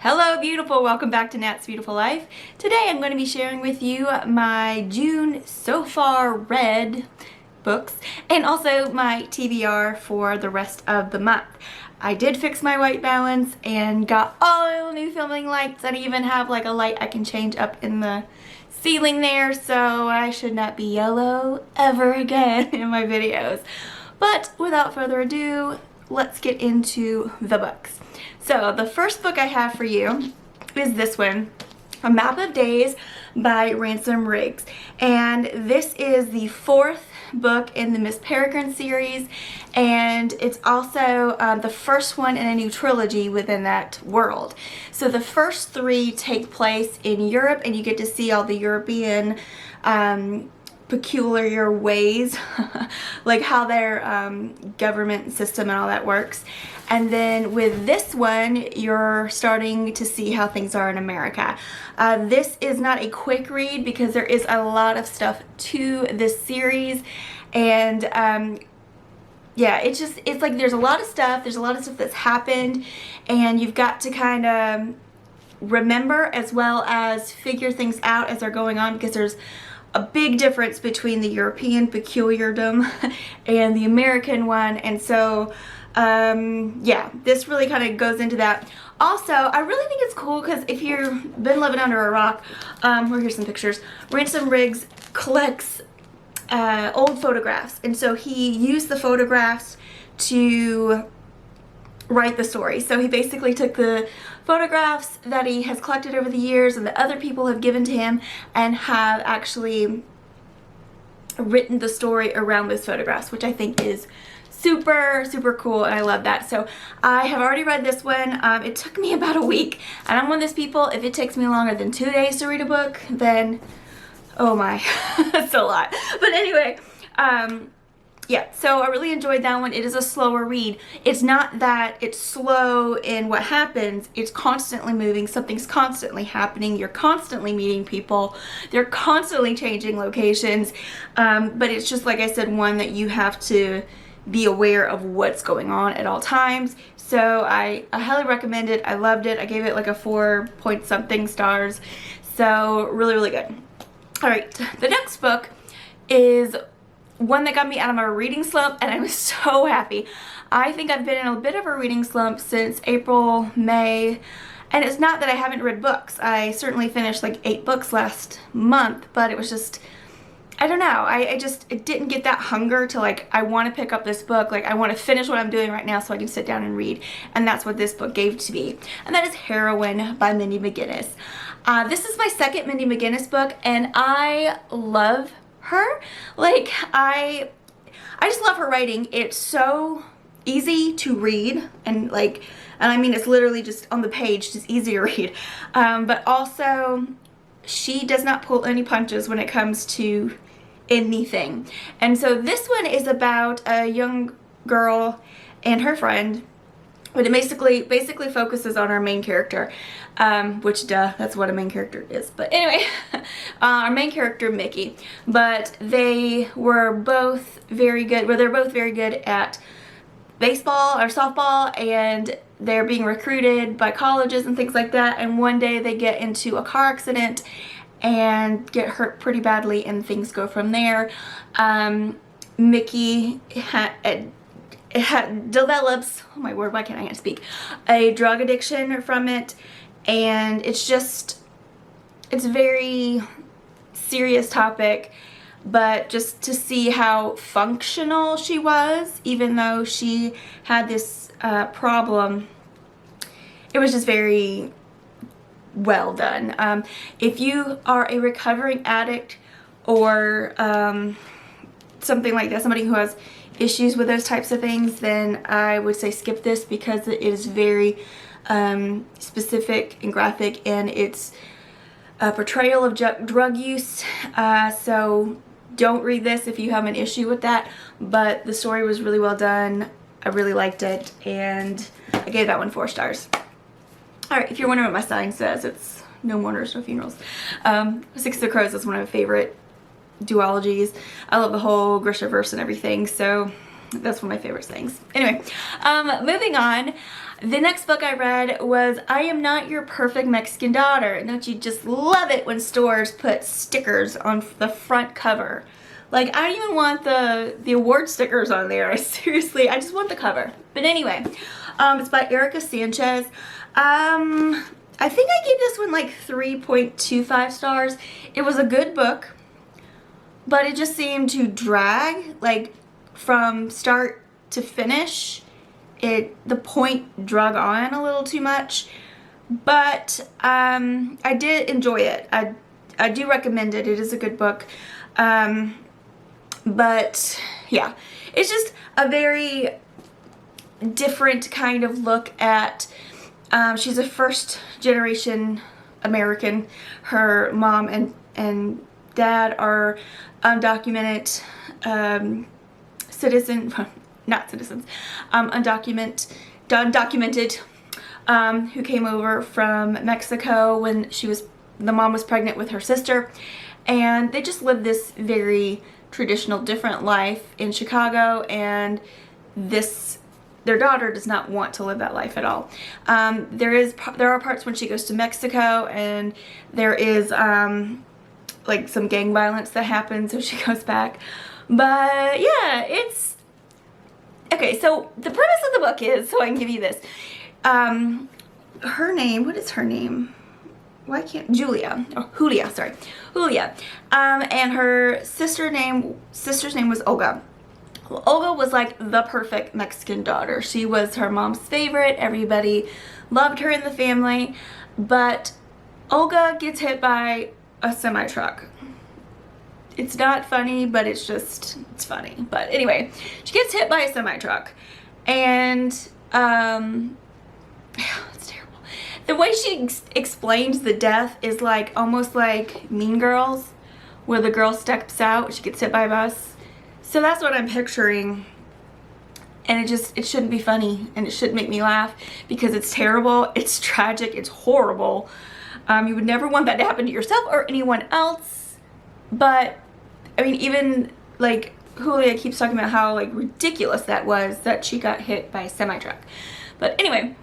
Hello beautiful, welcome back to Nat's Beautiful Life. Today I'm going to be sharing with you my June so far read books and also my TBR for the rest of the month. I did fix my white balance and got all new filming lights. I even have like a light I can change up in the ceiling there, so I should not be yellow ever again in my videos. But without further ado, let's get into the books. So the first book I have for you is this one, A Map of Days by Ransom. And this is the fourth book in the Miss Peregrine series, and it's also the first one in a new trilogy within that world. So the first three take place in Europe, and you get to see all the European peculiar ways like how their government system and all that works. And then with this one you're starting to see how things are in America. This is not a quick read because there is a lot of stuff to this series, and yeah, it's like there's a lot of stuff that's happened, and you've got to kind of remember as well as figure things out as they're going on, because there's a big difference between the European peculiardom and the American one. And so yeah, this really kind of goes into that. Also, I really think it's cool because if you've been living under a rock, well, here's some pictures. Ransom collects old photographs, and so he used the photographs to write the story. So he basically took the photographs that he has collected over the years and that other people have given to him and have actually written the story around those photographs, which I think is super cool, and I love that. So I have already read this one. It took me about a week, and I'm one of those people, if it takes me longer than 2 days to read a book, then oh my, that's a lot. But anyway, yeah, so I really enjoyed that one. It is a slower read. It's not that it's slow in what happens. It's constantly moving. Something's constantly happening. You're constantly meeting people. They're constantly changing locations. But it's just, like I said, one that you have to be aware of what's going on at all times. So I highly recommend it. I loved it. I gave it like a 4 point something stars. So really good. All right, the next book is one that got me out of my reading slump, and I'm so happy. I think I've been in a bit of a reading slump since April, May, and it's not that I haven't read books. I certainly finished like 8 books last month, but it was just, I don't know, I didn't get that hunger to like, I want to pick up this book, like I want to finish what I'm doing right now so I can sit down and read, and that's what this book gave to me, and that is Heroine by Mindy McGinnis. This is my second Mindy McGinnis book, and I love her. Like I just love her writing. It's so easy to read, and like, and I mean it's literally just on the page, just easy to read, but also she does not pull any punches when it comes to anything. And so this one is about a young girl and her friend, but it basically focuses on our main character, which duh, that's what a main character is. But anyway, our main character, Mickey. But they were both very good, well, they're both very good at baseball or softball, and they're being recruited by colleges and things like that. And one day they get into a car accident and get hurt pretty badly, and things go from there. Mickey develops, oh my word, why can't I speak, a drug addiction from it, and it's a very serious topic, but just to see how functional she was, even though she had this problem, it was just very well done. If you are a recovering addict or something like that, somebody who has issues with those types of things, then I would say skip this, because it is very specific and graphic in its portrayal of drug use. So don't read this if you have an issue with that, but the story was really well done. I really liked it, and I gave that one 4 stars. Alright, if you're wondering what my sign says, it's no mourners, no funerals. Six of the Crows is one of my favorite duologies. I love the whole Grishaverse and everything, so That's one of my favorite things. Anyway, moving on. The next book I read was I Am Not Your Perfect Mexican Daughter. Don't you just love it when stores put stickers on the front cover? Like, I don't even want the award stickers on there. Seriously, I just want the cover. But anyway, it's by Erika Sanchez. I think I gave this one like 3.25 stars. It was a good book, but it just seemed to drag, like, from start to finish. The point drug on a little too much, but I did enjoy it. I do recommend it. It is a good book. But yeah, it's just a very different kind of look at, she's a first generation American. Her mom and dad are undocumented undocumented, who came over from Mexico when the mom was pregnant with her sister, and they just lived this very traditional, different life in Chicago, and their daughter does not want to live that life at all. There are parts when she goes to Mexico, and there is like some gang violence that happens, so she goes back. But yeah, it's okay. So the premise of the book is, so I can give you this. Her name, what is her name? Julia. Oh, Julia, sorry. Julia. And her sister's name was Olga. Well, Olga was like the perfect Mexican daughter. She was her mom's favorite. Everybody loved her in the family. But Olga gets hit by a semi-truck. It's not funny, but it's funny. But anyway, she gets hit by a semi-truck, and it's terrible. The way she explains the death is like almost like Mean Girls, where the girl steps out, she gets hit by a bus. So that's what I'm picturing, and it shouldn't be funny, and it shouldn't make me laugh, because it's terrible, it's tragic, it's horrible. You would never want that to happen to yourself or anyone else. But I mean, even like Julia keeps talking about how like ridiculous that was, that she got hit by a semi-truck. But anyway,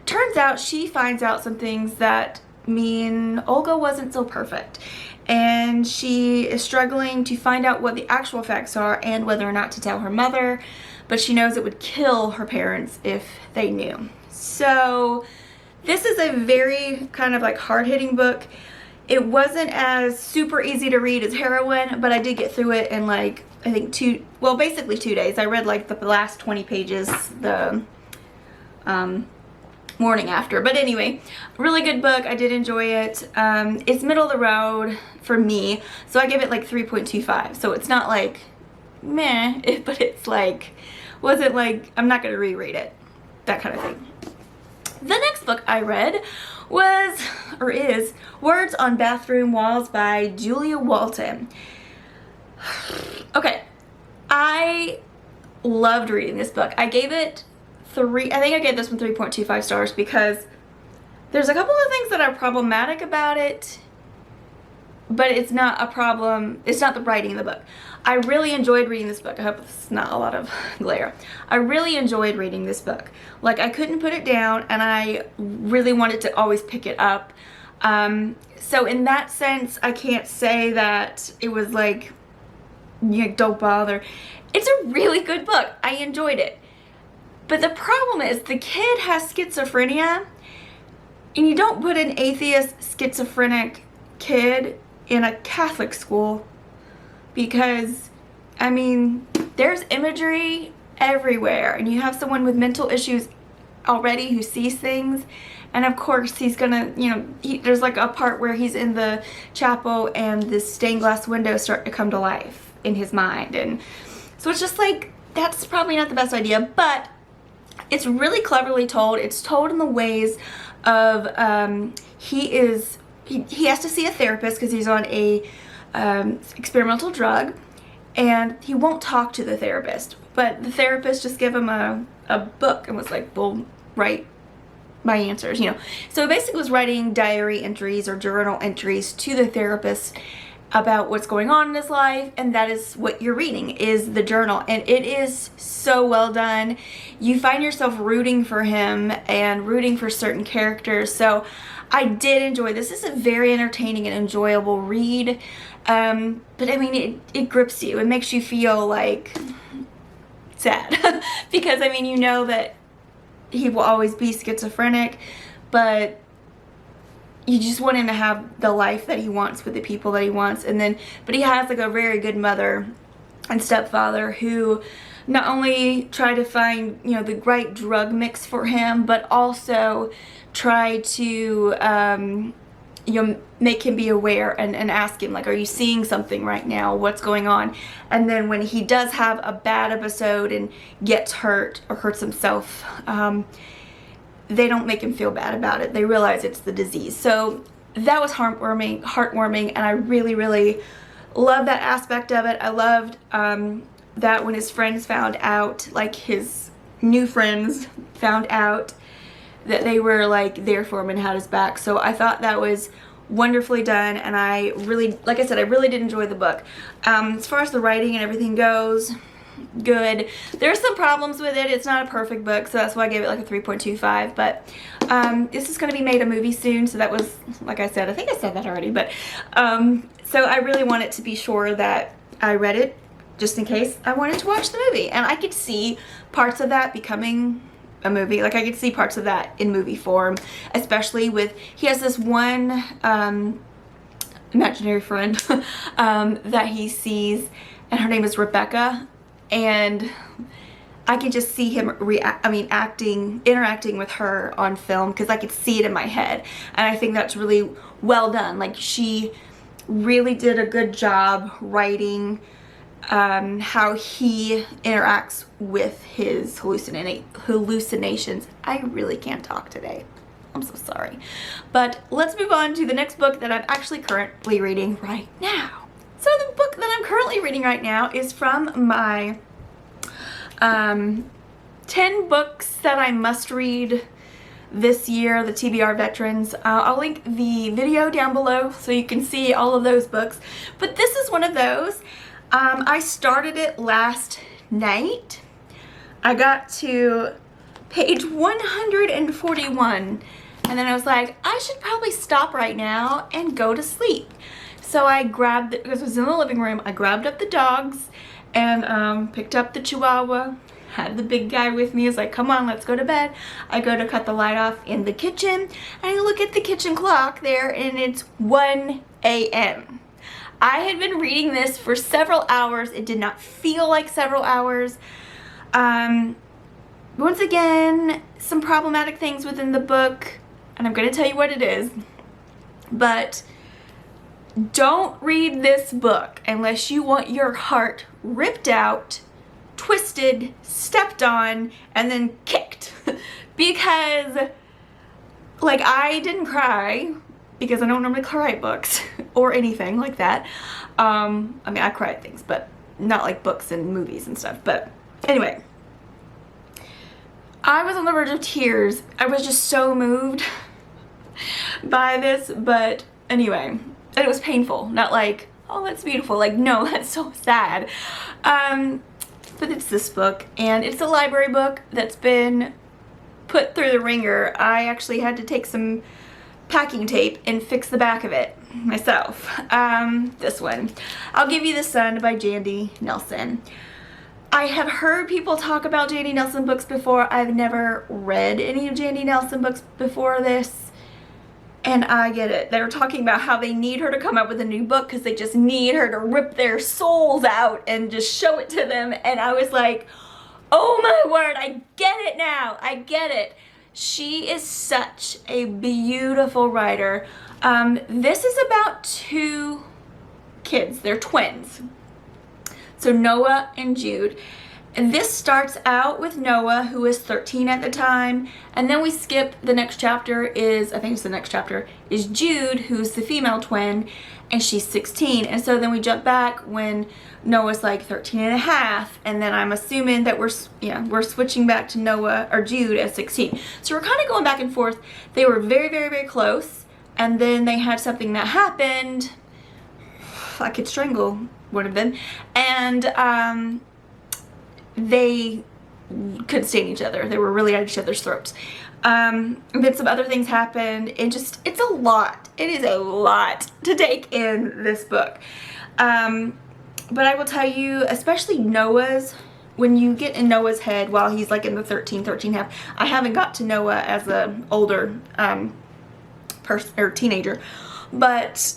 turns out she finds out some things that mean Olga wasn't so perfect, and she is struggling to find out what the actual facts are and whether or not to tell her mother, but she knows it would kill her parents if they knew. So this is a very kind of like hard-hitting book. It wasn't as super easy to read as Heroine, but I did get through it in like, I think basically 2 days. I read like the last 20 pages the morning after. But anyway, really good book. I did enjoy it. It's middle of the road for me, so I give it like 3.25. So it's not like meh, but it's like, wasn't like, I'm not going to reread it. That kind of thing. The next book I read is Words on Bathroom Walls by Julia Walton. Okay, I loved reading this book. I gave it I think I gave this one 3.25 stars because there's a couple of things that are problematic about it, but it's not a problem. It's not the writing of the book. I really enjoyed reading this book. I hope it's not a lot of glare. I really enjoyed reading this book. Like, I couldn't put it down, and I really wanted to always pick it up. So in that sense, I can't say that it was like, don't bother. It's a really good book. I enjoyed it. But the problem is the kid has schizophrenia, and you don't put an atheist schizophrenic kid in a Catholic school, because, I mean, there's imagery everywhere, and you have someone with mental issues already who sees things, and of course he's gonna, there's like a part where he's in the chapel and the stained glass windows start to come to life in his mind, and so it's just like, that's probably not the best idea, but it's really cleverly told. It's told in the ways of, he has to see a therapist because he's on a experimental drug, and he won't talk to the therapist, but the therapist just gave him a book and was like, well, write my answers, So he basically was writing diary entries or journal entries to the therapist, about what's going on in his life, and that is what you're reading, is the journal. And it is so well done. You find yourself rooting for him and rooting for certain characters. So I did enjoy this. This is a very entertaining and enjoyable read. But I mean, it grips you. It makes you feel like sad because I mean, you know that he will always be schizophrenic, but you just want him to have the life that he wants with the people that he wants. And then, but he has like a very good mother and stepfather who not only try to find, you know, the right drug mix for him, but also try to, you know, make him be aware and ask him, like, are you seeing something right now? What's going on? And then when he does have a bad episode and gets hurt or hurts himself, they don't make him feel bad about it. They realize it's the disease. So that was heartwarming, and I really, really loved that aspect of it. I loved that when his friends found out, like his new friends found out that they were like there for him and had his back. So I thought that was wonderfully done, and I really, like I said, I really did enjoy the book. As far as the writing and everything goes, good. There's some problems with it. It's not a perfect book, so that's why I gave it like a 3.25, but this is going to be made a movie soon, so that was, like I said, I think I said that already, but so I really wanted to be sure that I read it just in case I wanted to watch the movie, and I could see parts of that becoming a movie. Like I could see parts of that in movie form, especially with, he has this one imaginary friend that he sees, and her name is Rebecca, and I could just see him interacting with her on film, because I could see it in my head, and I think that's really well done. Like she really did a good job writing how he interacts with his hallucinations. I really can't talk today. I'm so sorry. But let's move on to the next book that I'm actually currently reading right now. So the book that I'm currently reading right now is from my 10 books that I must read this year, the TBR veterans. I'll link the video down below so you can see all of those books. But this is one of those. I started it last night. I got to page 141, and then I was like, I should probably stop right now and go to sleep. So I grabbed it, because it was in the living room, I grabbed up the dogs and picked up the Chihuahua, had the big guy with me. I was like, come on, let's go to bed. I go to cut the light off in the kitchen, and I look at the kitchen clock there, and it's 1 a.m. I had been reading this for several hours. It did not feel like several hours. Once again, some problematic things within the book, and I'm going to tell you what it is. But don't read this book unless you want your heart ripped out, twisted, stepped on, and then kicked. Because, like, I didn't cry, because I don't normally cry at books or anything like that. I mean, I cry at things, but not like books and movies and stuff. But anyway, I was on the verge of tears. I was just so moved by this. But anyway, and it was painful. Not like, oh, that's beautiful. Like, no, that's so sad. But it's this book, and it's a library book that's been put through the ringer. I actually had to take some packing tape and fix the back of it myself. This one, I'll Give You the Sun by Jandy Nelson. I have heard people talk about Jandy Nelson books before. I've never read any of Jandy Nelson books before this, and I get it. They were talking about how they need her to come up with a new book because they just need her to rip their souls out and just show it to them, and I was like, oh my word, I get it now. I get it. She is such a beautiful writer. This is about two kids. They're twins. So Noah and Jude. And this starts out with Noah, who is 13 at the time. And then we skip, the next chapter is, I think it's the next chapter, is Jude, who's the female twin, and she's 16. And so then we jump back when Noah's like 13 and a half, and then I'm assuming that we're switching back to Noah or Jude at 16. So we're kind of going back and forth. They were very, very, very close, and then they had something that happened. I could strangle one of them. And they couldn't stand each other. They were really at each other's throats. And then some other things happened, and just, it's a lot. It is a lot to take in this book. But I will tell you, especially Noah's, when you get in Noah's head while he's like in the 13 and a half, I haven't got to Noah as an older person or teenager, but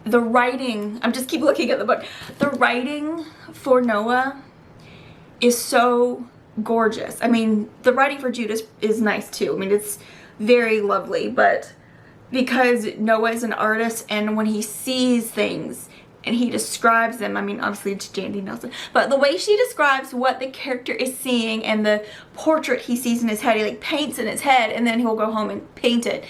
the writing, I'm just keep looking at the book, the writing for Noah is so gorgeous. I mean, the writing for Judas is nice too. I mean, it's very lovely, but because Noah is an artist, and when he sees things and he describes them, I mean, obviously it's Jandy Nelson, but the way she describes what the character is seeing and the portrait he sees in his head, he like paints in his head and then he'll go home and paint it.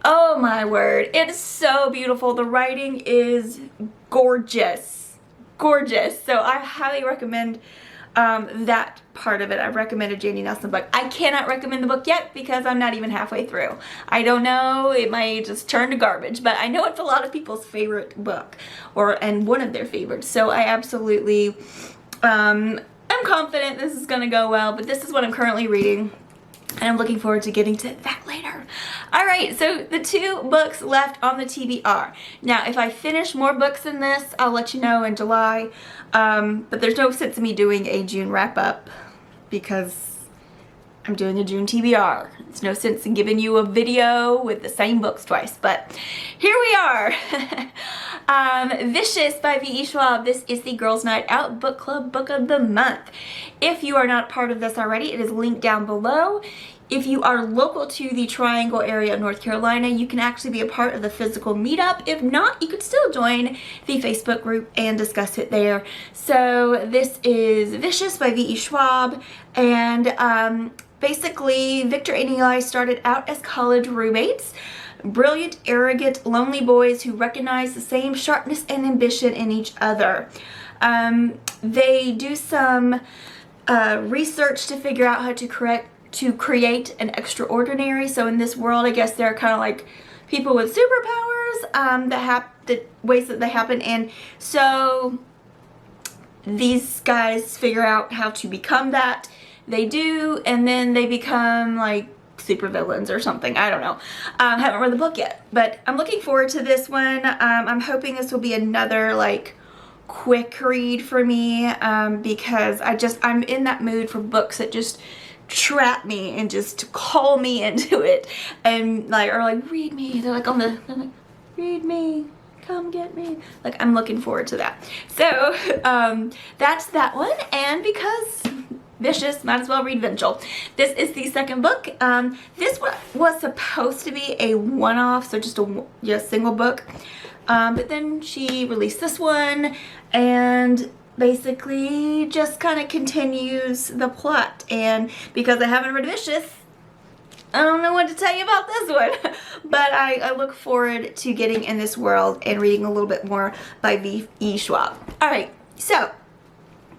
Oh my word, it is so beautiful. The writing is gorgeous, gorgeous. So I highly recommend that part of it. I've recommended Jandy Nelson book. I cannot recommend the book yet because I'm not even halfway through. I don't know, it might just turn to garbage, but I know it's a lot of people's favorite book, and one of their favorites. So I absolutely am confident this is gonna go well, but this is what I'm currently reading, and I'm looking forward to getting to that later. Alright, so the 2 books left on the TBR. Now, if I finish more books than this, I'll let you know in July. But there's no sense in me doing a June wrap-up because I'm doing a June TBR. There's no sense in giving you a video with the same books twice, but here we are. Vicious by V.E. Schwab. This is the Girls Night Out Book Club Book of the Month. If you are not part of this already, it is linked down below. If you are local to the Triangle area of North Carolina, you can actually be a part of the physical meetup. If not, you could still join the Facebook group and discuss it there. So this is Vicious by V.E. Schwab, and basically Victor and Eli started out as college roommates. Brilliant, arrogant, lonely boys who recognize the same sharpness and ambition in each other. They do some research to figure out how to create an extraordinary. So in this world, I guess they're kind of like people with superpowers, the ways that they happen. And so these guys figure out how to become that. They do, and then they become like super villains or something. I don't know. Haven't read the book yet, but I'm looking forward to this one. I'm hoping this will be another like quick read for me, because I'm in that mood for books that just trap me and just call me into it, and like, or like, read me. They're like read me, come get me. Like, I'm looking forward to that. So that's that one. And because Vicious, might as well read Vengeful. This is the second book. This was supposed to be a one-off, so just a single book, but then she released this one and basically just kind of continues the plot. And because I haven't read Vicious, I don't know what to tell you about this one. But I look forward to getting in this world and reading a little bit more by V.E. Schwab. Alright, so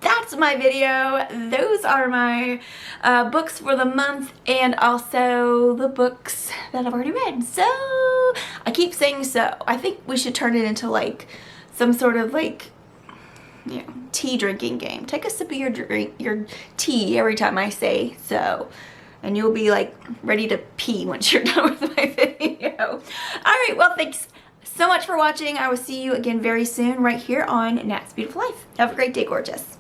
that's my video. Those are my books for the month, and also the books that I've already read. So I keep saying so. I think we should turn it into like some sort of like, you know, tea drinking game. Take a sip of your tea every time I say so, and you'll be like ready to pee once you're done with my video. Alright, well, thanks so much for watching. I will see you again very soon right here on Nat's Beautiful Life. Have a great day, gorgeous.